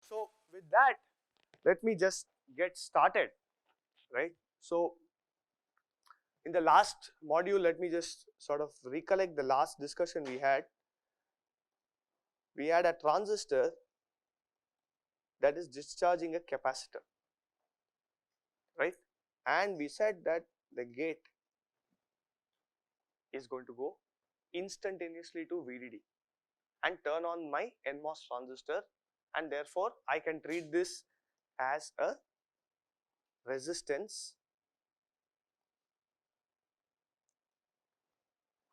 So with that, let me just get started, right? So in the last module, let me just sort of recollect the last discussion we had. We had a transistor that is discharging a capacitor, right? And we said that the gate is going to go instantaneously to VDD and turn on my NMOS transistor, and therefore I can treat this as a resistance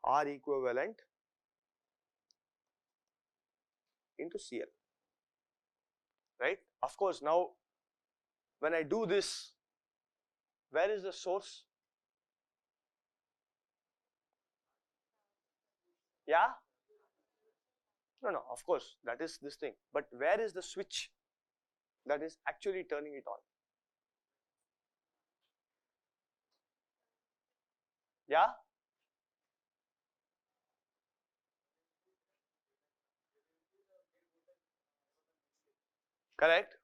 R equivalent into CL, right? Of course, now when I do this, where is the source? Yeah? No, of course, that is this thing. But where is the switch that is actually turning it on? Yeah? Correct?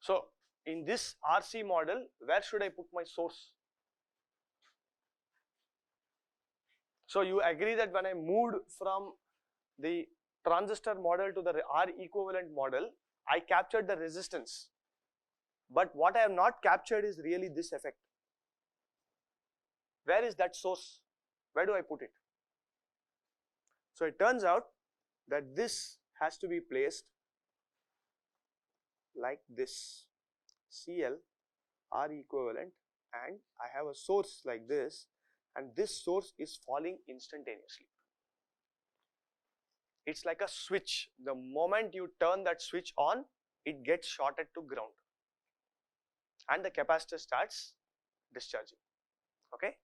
So, in this RC model, where should I put my source? So, you agree that when I moved from the transistor model to the R equivalent model, I captured the resistance. But what I have not captured is really this effect. Where is that source? Where do I put it? So it turns out that this has to be placed like this, CL R equivalent, and I have a source like this, and this source is falling instantaneously. It's like a switch. The moment you turn that switch on, it gets shorted to ground and the capacitor starts discharging. Okay.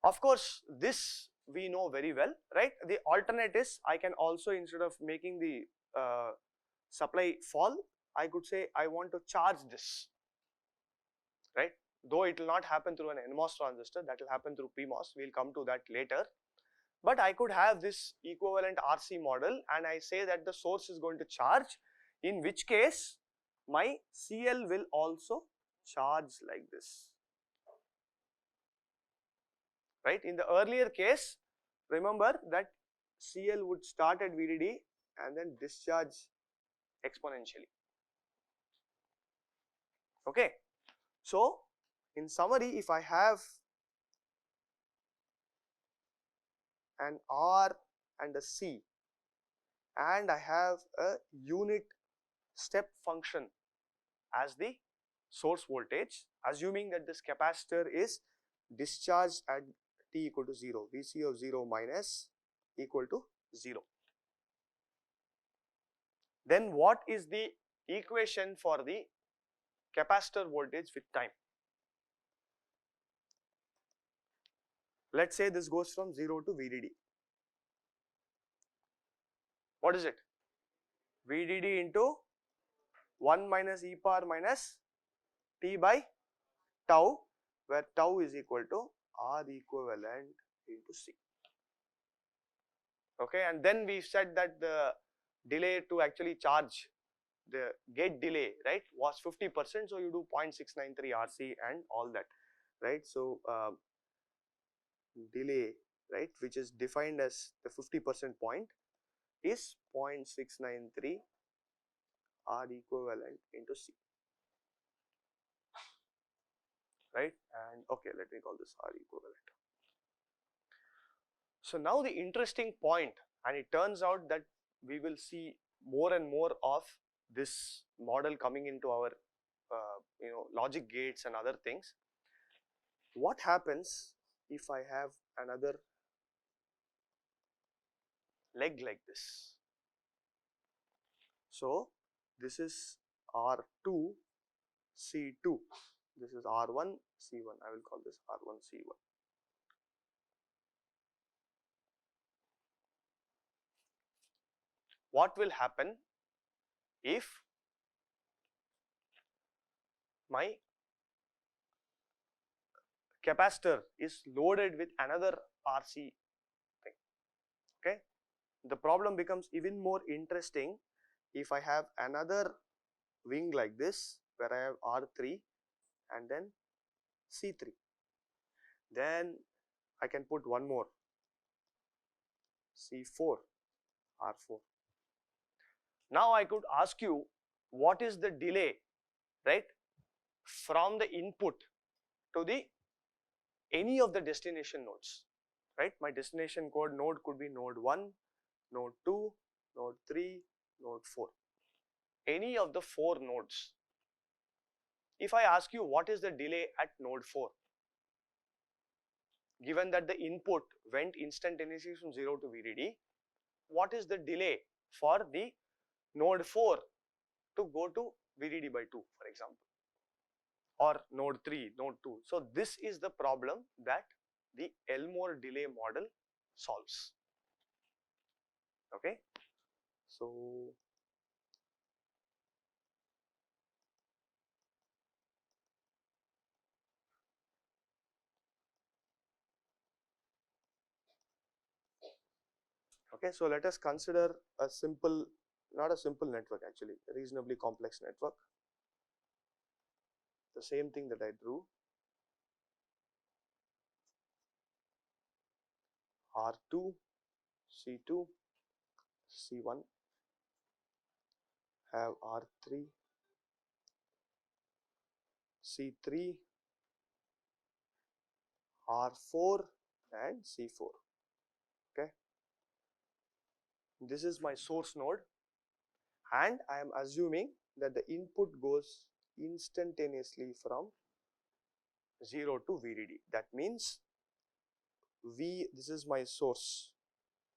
Of course, this we know very well, right? The alternate is I can also, instead of making the supply fall, I could say I want to charge this, right? Though it will not happen through an NMOS transistor, that will happen through PMOS. We will come to that later. But I could have this equivalent RC model and I say that the source is going to charge, in which case my CL will also charge like this, right? In the earlier case, remember that CL would start at VDD and then discharge exponentially. Okay. So in summary, if I have an R and a C and I have a unit step function as the source voltage, assuming that this capacitor is discharged at t equal to 0, Vc of 0 minus equal to 0. Then what is the equation for the capacitor voltage with time? Let's say this goes from 0 to VDD. What is it? VDD into 1 minus e power minus t by tau, where tau is equal to R equivalent into C. Okay, and then we said that the delay to actually charge, the gate delay, right, was 50%, so you do 0.693 RC and all that, right? So delay, right, which is defined as the 50% point, is 0.693 R equivalent into C, right? And okay, let me call this R equivalent. So now the interesting point, and it turns out that we will see more and more of this model coming into our logic gates and other things. What happens if I have another leg like this? So this is R2 C2, this is R1 C1, I will call this R1 C1. What will happen if my capacitor is loaded with another RC thing? Okay, the problem becomes even more interesting if I have another wing like this where I have R3 and then C3, then I can put one more C4, R4. Now I could ask you, what is the delay, right, from the input to the any of the destination nodes, right? My destination code node could be node 1, node 2, node 3, node 4, any of the 4 nodes. If I ask you what is the delay at node 4, given that the input went instantaneously from 0 to VDD, what is the delay for the node 4 to go to VDD by 2, for example, or node 3, node 2. So this is the problem that the Elmore delay model solves. Okay, so let us consider a simple, not a simple network actually, a reasonably complex network. The same thing that I drew, R2, C2, C1, have R3, C3, R4 and C4. Okay, this is my source node and I am assuming that the input goes instantaneously from 0 to VDD. That means this is my source,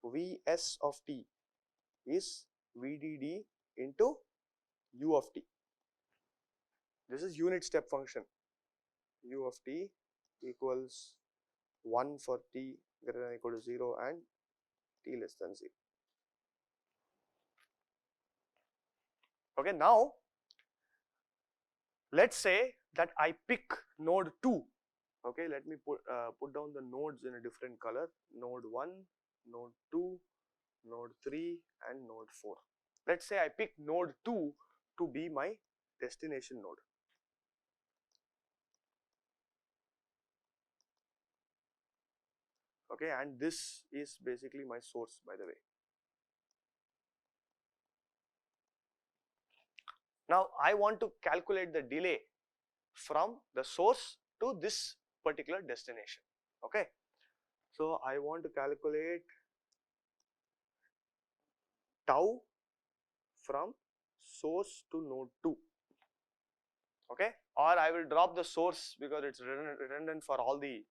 Vs of t is VDD into u of t. This is unit step function, u of t equals 1 for t greater than or equal to 0 and t less than 0. Okay, now let's say that I pick node 2. Okay, let me put down the nodes in a different color, node 1, node 2, node 3 and node 4. Let's say I pick node 2 to be my destination node. Okay, and this is basically my source, by the way. Now I want to calculate the delay from the source to this particular destination. Okay, so I want to calculate tau from source to node 2. Okay, or I will drop the source because it's redundant for all the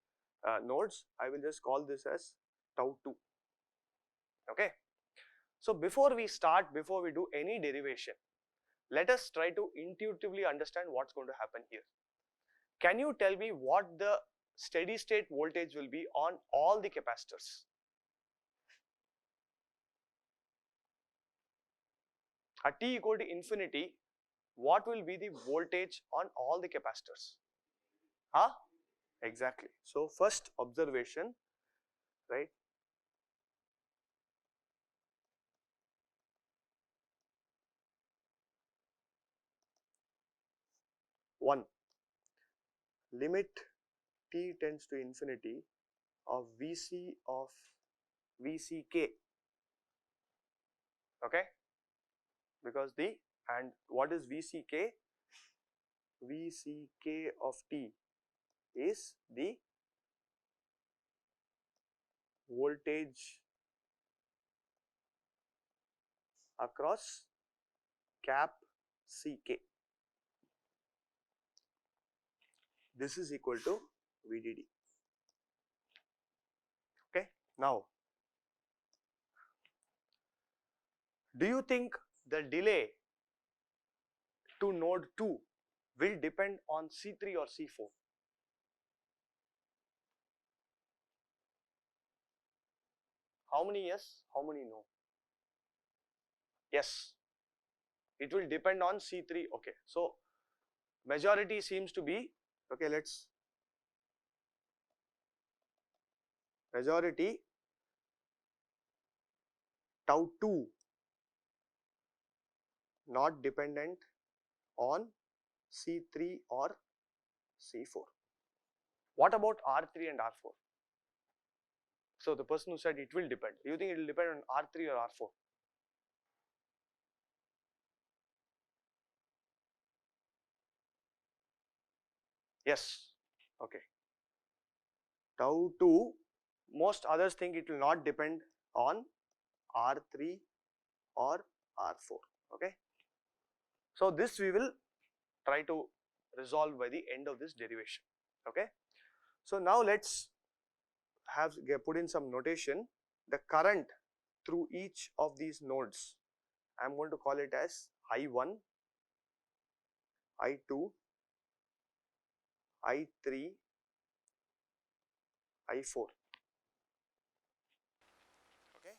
nodes. I will just call this as tau 2. Okay, so before we do any derivation, let us try to intuitively understand what's going to happen here. Can you tell me what the steady state voltage will be on all the capacitors? At t equal to infinity, what will be the voltage on all the capacitors? Huh? Exactly. So first observation, right? One, limit t tends to infinity of Vc of Vck. Okay, because and what is Vck? Vck of t is the voltage across cap Ck. This is equal to VDD. Okay, now do you think the delay to node 2 will depend on C3 or C4? How many yes, how many no? Yes, it will depend on C3. Okay, so majority seems to be, okay, majority tau 2 not dependent on C3 or C4. What about R3 and R4? So the person who said it will depend, do you think it will depend on R3 or R4? Yes. Okay. Tau 2, most others think it will not depend on R3 or R4. Okay. So this we will try to resolve by the end of this derivation. Okay. So now let's put in some notation. The current through each of these nodes, I am going to call it as I1, I2, I3, I4. Okay.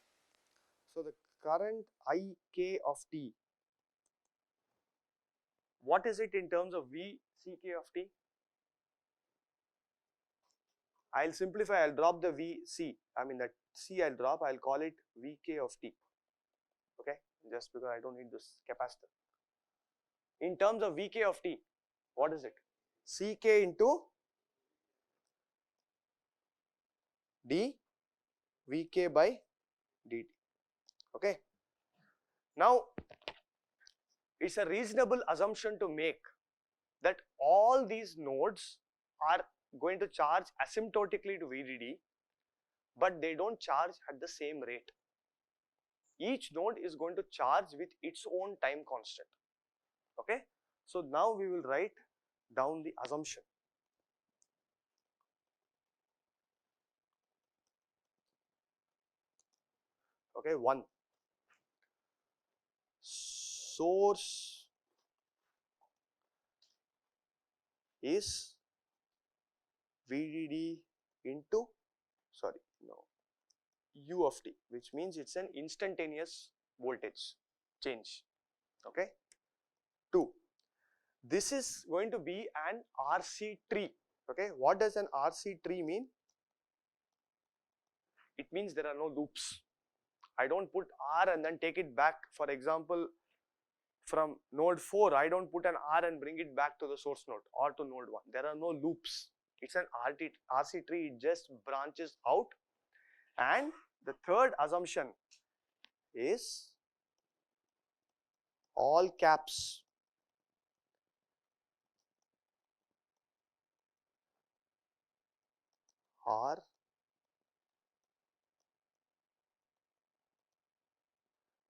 So the current Ik of t, what is it in terms of Vck of t? I'll simplify, I'll drop the Vc, I mean that C I'll drop, I'll call it Vk of t. Okay, just because I don't need this capacitor. In terms of Vk of t, what is it? Ck into d Vk by dt. Okay. Now, it's a reasonable assumption to make that all these nodes are going to charge asymptotically to VDD, but they don't charge at the same rate. Each node is going to charge with its own time constant. Okay. So now we will write down the assumption. Okay, 1. Source is VDD into, U of t, which means it's an instantaneous voltage change. Okay. 2. This is going to be an RC tree. Okay. What does an RC tree mean? It means there are no loops. I don't put R and then take it back. For example, from node 4, I don't put an R and bring it back to the source node or to node 1. There are no loops. It's an RC tree, it just branches out. And the third assumption is all caps are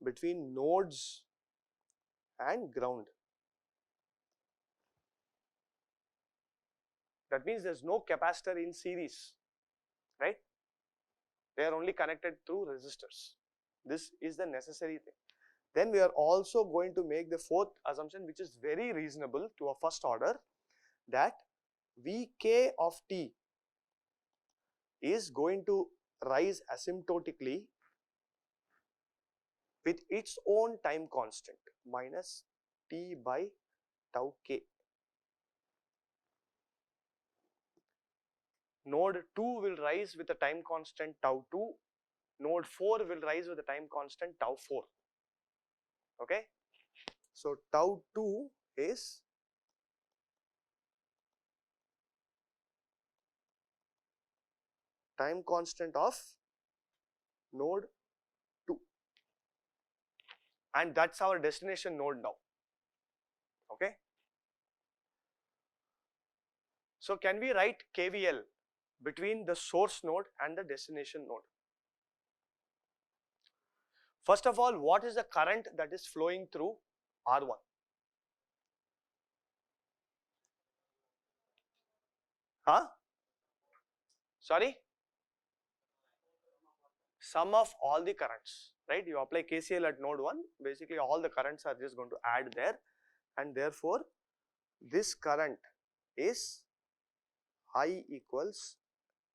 between nodes and ground. That means there's no capacitor in series, right? They are only connected through resistors. This is the necessary thing. Then we are also going to make the fourth assumption, which is very reasonable to a first order, that Vk of t is going to rise asymptotically with its own time constant minus t by tau k. Node 2 will rise with a time constant tau 2. Node 4 will rise with a time constant tau 4. Okay. So tau 2 is time constant of node 2, and that's our destination node now. Okay. So can we write KVL between the source node and the destination node? First of all, what is the current that is flowing through R1? Huh? Sorry? Sum of all the currents, right? You apply KCL at node 1, basically all the currents are just going to add there, and therefore this current is I equals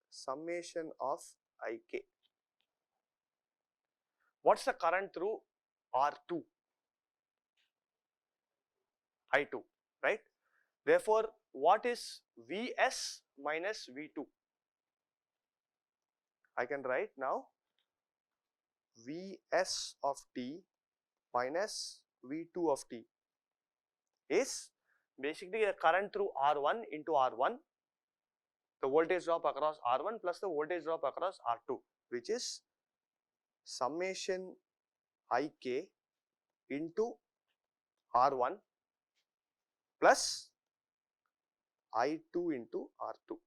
summation of Ik. What's the current through R2? I2, right? Therefore, what is Vs minus V2? I can write now Vs of t minus V2 of t is basically the current through R1 into R1, the voltage drop across R1 plus the voltage drop across R2, which is summation Ik into R1 plus I2 into R2,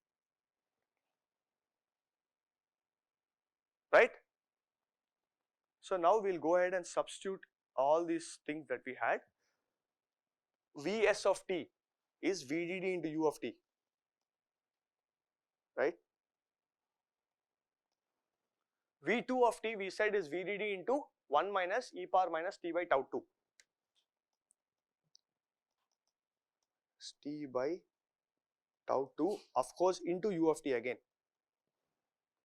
right? So now we'll go ahead and substitute all these things that we had. Vs of t is VDD into U of t, right? V2 of t we said is VDD into 1 minus e power minus t by tau 2. T by tau 2, of course, into U of t again,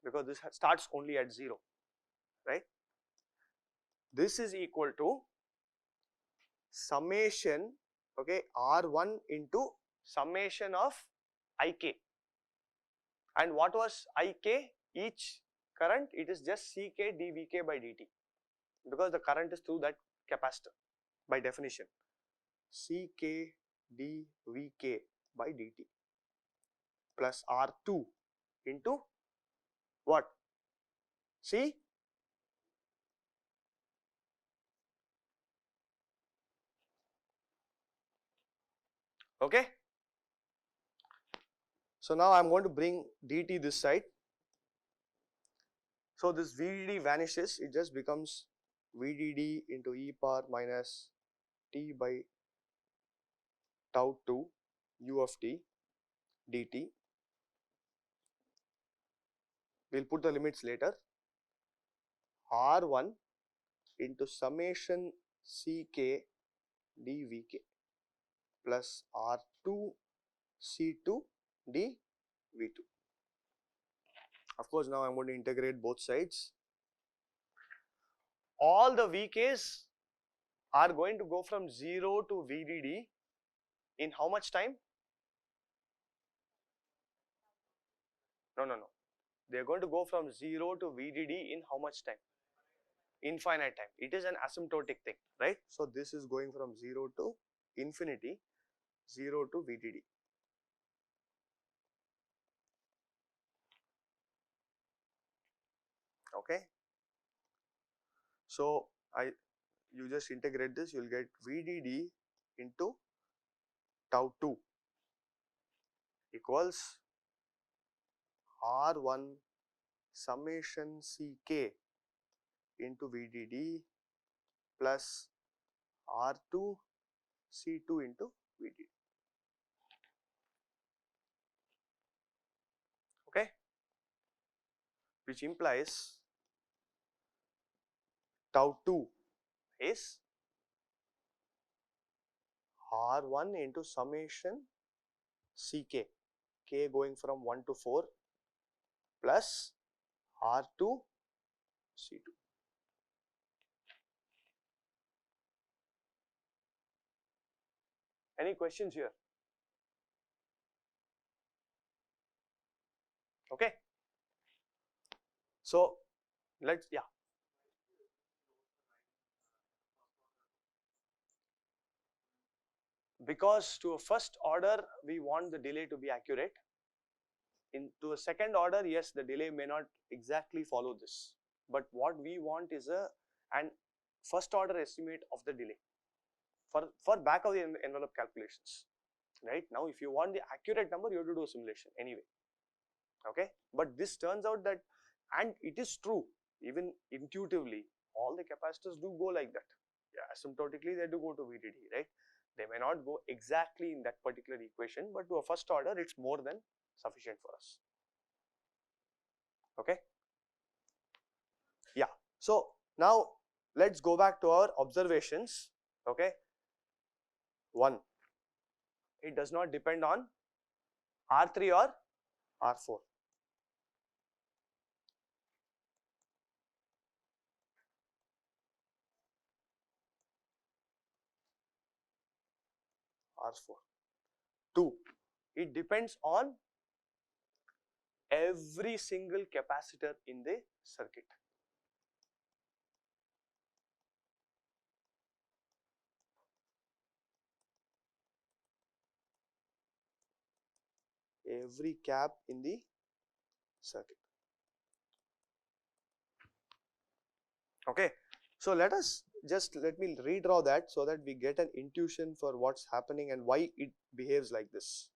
because this starts only at 0, right? This is equal to summation, okay, R1 into summation of Ik. And what was Ik? Each current, it is just Ck dVk by dt, because the current is through that capacitor by definition. Ck dVk by dt plus R2 into what? See? Okay. So now I am going to bring dt this side. So this VDD vanishes, it just becomes VDD into e power minus t by tau 2 U of t dt. We will put the limits later. R1 into summation Ck dVk plus R2 C2 dV2. Of course, now I am going to integrate both sides. All the Vks are going to go from 0 to VDD in how much time? No. They are going to go from 0 to VDD in how much time? Infinite time. It is an asymptotic thing, right? So this is going from 0 to infinity, 0 to VDD. Okay. So you just integrate this, you will get VDD into tau 2 equals R1 summation Ck into VDD plus R2 C2 into VDD. Okay, which implies tau 2 is R1 into summation Ck, k going from 1 to 4 plus R2 C2. Any questions here? Okay. So let's, yeah. Because to a first order, we want the delay to be accurate. To a second order, yes, the delay may not exactly follow this. But what we want is an first order estimate of the delay for back of the envelope calculations. Right now, if you want the accurate number, you have to do a simulation anyway. Okay, but this turns out that, and it is true, even intuitively, all the capacitors do go like that. Yeah, asymptotically they do go to VDD, right? They may not go exactly in that particular equation, but to a first order, it's more than sufficient for us. Okay. Yeah. So now let's go back to our observations. Okay. 1. It does not depend on R3 or R4. R4. 2. It depends on every single capacitor in the circuit. every cap in the circuit. Okay, so let me redraw that so that we get an intuition for what's happening and why it behaves like this.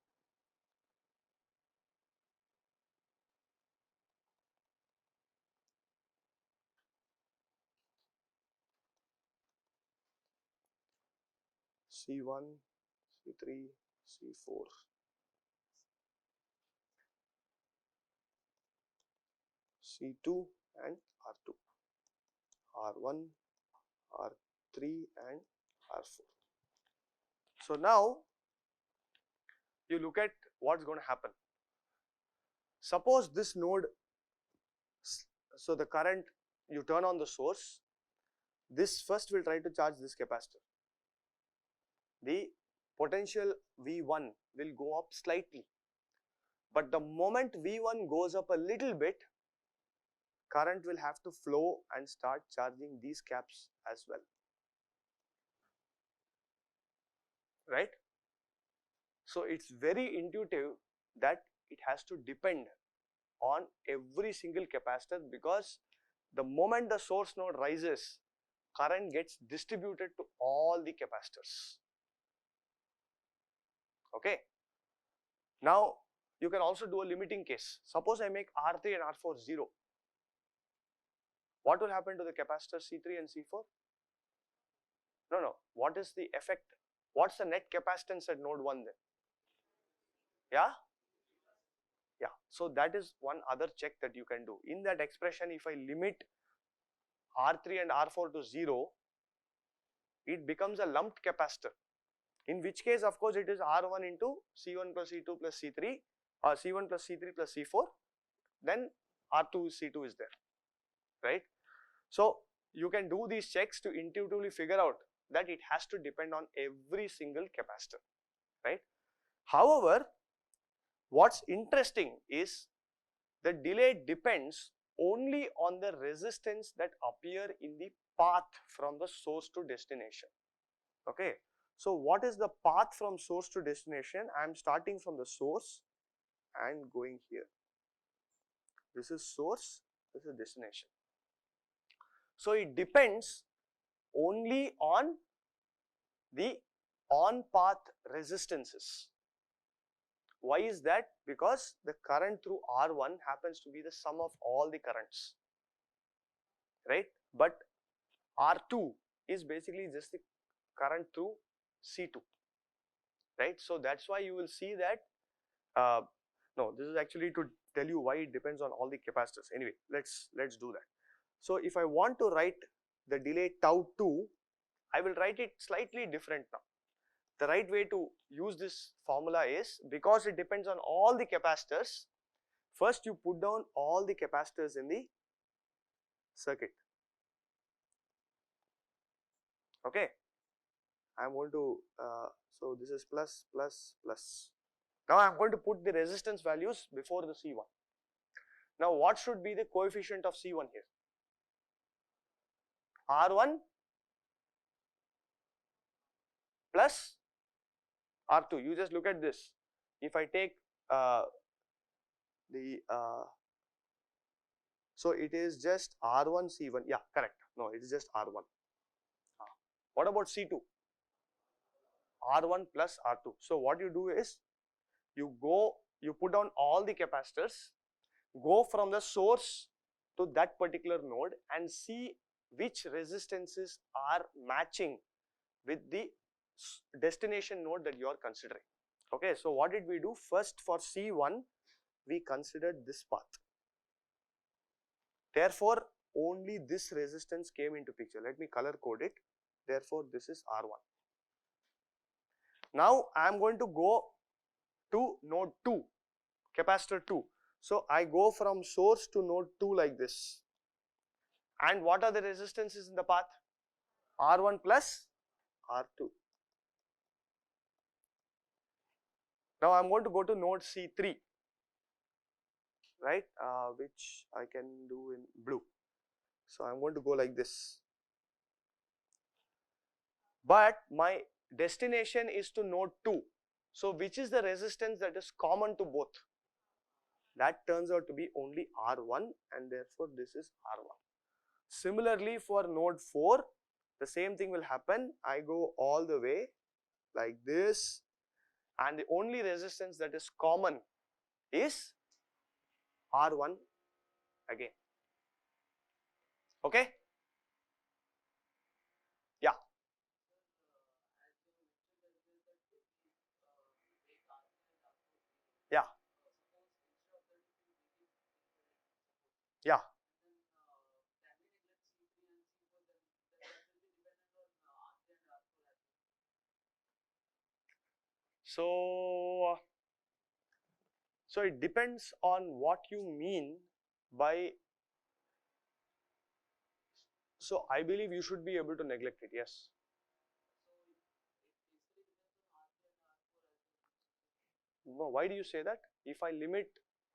C1, C3, C4. C2 and R2, R1, R3 and R4. So now you look at what's going to happen. Suppose this node, so the current, you turn on the source, this first will try to charge this capacitor. The potential V1 will go up slightly, but the moment V1 goes up a little bit, current will have to flow and start charging these caps as well, right? So it's very intuitive that it has to depend on every single capacitor, because the moment the source node rises, current gets distributed to all the capacitors. Okay. Now you can also do a limiting case. Suppose I make R3 and R4 0. What will happen to the capacitors C3 and C4? No. What is the effect? What's the net capacitance at node 1 then? Yeah? Yeah. So that is one other check that you can do. In that expression, if I limit R3 and R4 to 0, it becomes a lumped capacitor. In which case, of course, it is R1 into C1 plus C2 plus C3, or C1 plus C3 plus C4, then R2 C2 is there, right? So you can do these checks to intuitively figure out that it has to depend on every single capacitor, right? However, what's interesting is the delay depends only on the resistance that appear in the path from the source to destination. Okay. So what is the path from source to destination? I am starting from the source and going here. This is source, this is destination. So it depends only on the on path resistances. Why is that? Because the current through R1 happens to be the sum of all the currents, right? But R2 is basically just the current through C2, right? So that's why you will see that, no, this is actually to tell you why it depends on all the capacitors. Anyway, let's do that. So if I want to write the delay tau 2, I will write it slightly different now. The right way to use this formula is, because it depends on all the capacitors, first you put down all the capacitors in the circuit. Okay. I am going to, so this is plus, plus, plus. Now I am going to put the resistance values before the C1. Now what should be the coefficient of C1 here? R1 plus R2. You just look at this. If I take so it is just R1 C1. Yeah, correct. No, it is just R1. What about C2? R1 plus R2. So what you do is, you put down all the capacitors, go from the source to that particular node and see which resistances are matching with the destination node that you are considering. Okay, so what did we do? First, for C1, we considered this path. Therefore, only this resistance came into picture. Let me color code it. Therefore, this is R1. Now, I am going to go to node 2, capacitor 2. So I go from source to node 2 like this. And what are the resistances in the path? R1 plus R2. Now I am going to go to node C3, right, which I can do in blue. So I am going to go like this. But my destination is to node 2. So which is the resistance that is common to both? That turns out to be only R1, and therefore this is R1. Similarly for node 4, the same thing will happen. I go all the way like this, and the only resistance that is common is R1 again. Okay? Yeah. Yeah. Yeah. So, so it depends on what you mean by. So I believe you should be able to neglect it. Yes. No, why do you say that? If I limit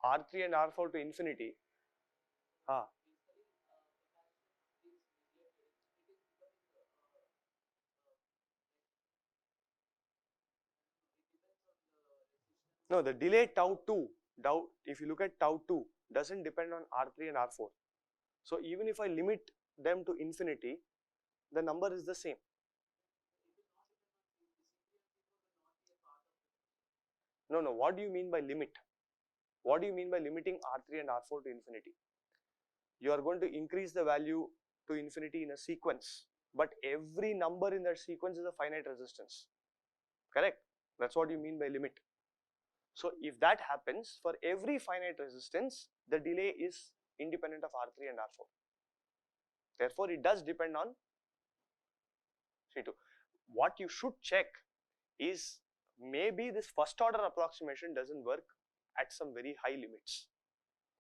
R3 and R4 to infinity, ah, no, the delay tau 2, if you look at tau 2, doesn't depend on R3 and R4. So even if I limit them to infinity, the number is the same. No, no, what do you mean by limit? What do you mean by limiting R3 and R4 to infinity? You are going to increase the value to infinity in a sequence, but every number in that sequence is a finite resistance. Correct? That's what you mean by limit. So if that happens, for every finite resistance, the delay is independent of R3 and R4. Therefore, it does depend on C2. What you should check is maybe this first order approximation doesn't work at some very high limits.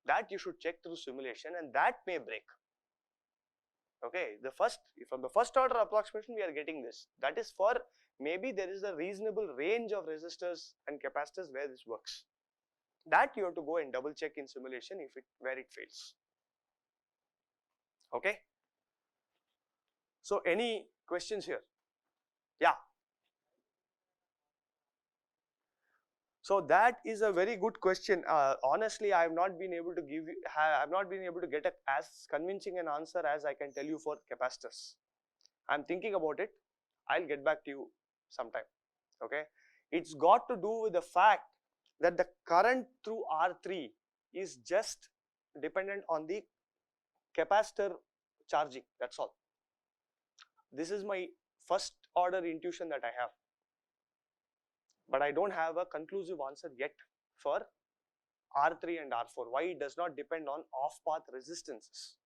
That you should check through simulation, and that may break. Okay, from the first order approximation we are getting this. That is for maybe there is a reasonable range of resistors and capacitors where this works. That you have to go and double check in simulation where it fails. Okay. So any questions here? Yeah. So that is a very good question. Honestly, I have not been able to get as convincing an answer as I can tell you for capacitors. I'm thinking about it. I'll get back to you sometime. Okay. It's got to do with the fact that the current through R3 is just dependent on the capacitor charging. That's all. This is my first order intuition that I have. But I don't have a conclusive answer yet for R3 and R4. Why it does not depend on off-path resistances.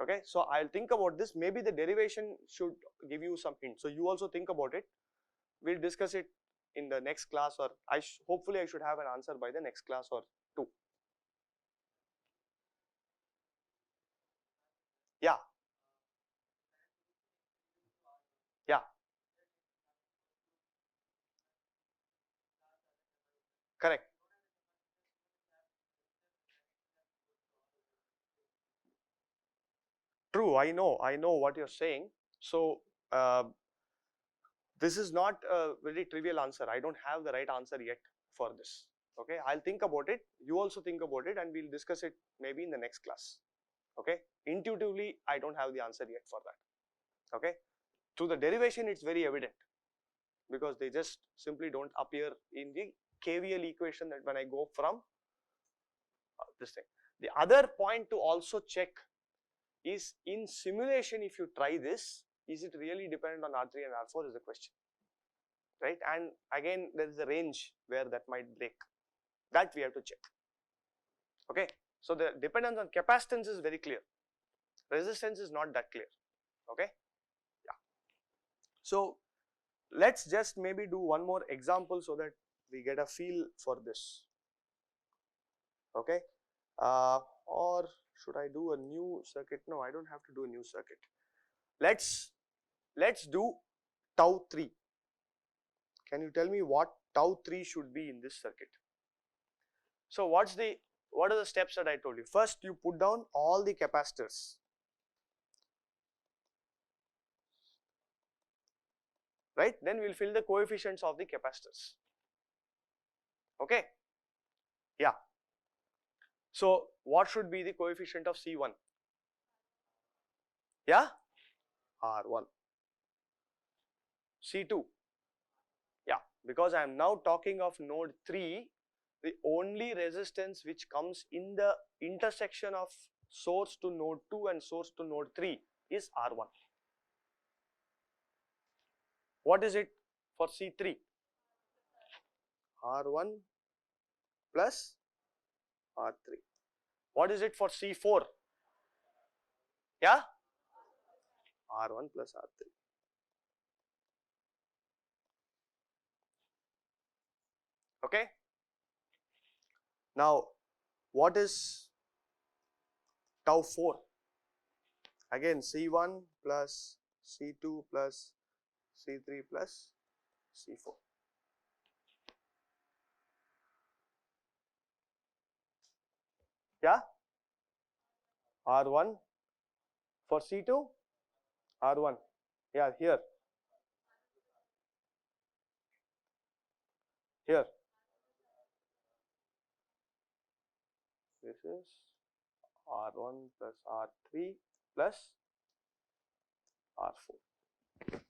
Okay, so I'll think about this. Maybe the derivation should give you some hint. So you also think about it. We'll discuss it in the next class, or hopefully I should have an answer by the next class or two. Yeah. Yeah. Correct. True. I know what you're saying. So this is not a very trivial answer. I don't have the right answer yet for this. Okay, I'll think about it. You also think about it, and we'll discuss it maybe in the next class. Okay, intuitively, I don't have the answer yet for that. Okay, through the derivation, it's very evident because they just simply don't appear in the KVL equation that when I go from this thing. The other point to also check is in simulation, if you try this, is it really dependent on R3 and R4 is the question, right? And again, there is a range where that might break. That we have to check. Okay, so the dependence on capacitance is very clear. Resistance is not that clear. Okay, yeah. So let's just maybe do one more example so that we get a feel for this. Okay, or should I do a new circuit? No, I don't have to do a new circuit. Let's do tau 3. Can you tell me what tau 3 should be in this circuit? So what are the steps that I told you? First, you put down all the capacitors, right? Then we'll fill the coefficients of the capacitors. Okay, yeah. So what should be the coefficient of C1? Yeah, R1. C2, yeah, because I am now talking of node 3, the only resistance which comes in the intersection of source to node 2 and source to node 3 is R1. What is it for C3? R1 plus R3. What is it for C4? Yeah, R1 plus R3. Okay. Now, what is tau 4? Again, C1 plus C2 plus C3 plus C4. Yeah, R1 for C2, R1. Yeah, here. This is R1 plus R3 plus R4.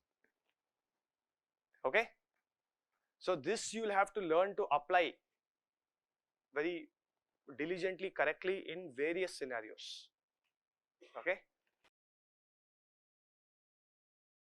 Okay. So this you will have to learn to apply very diligently, correctly in various scenarios. Okay.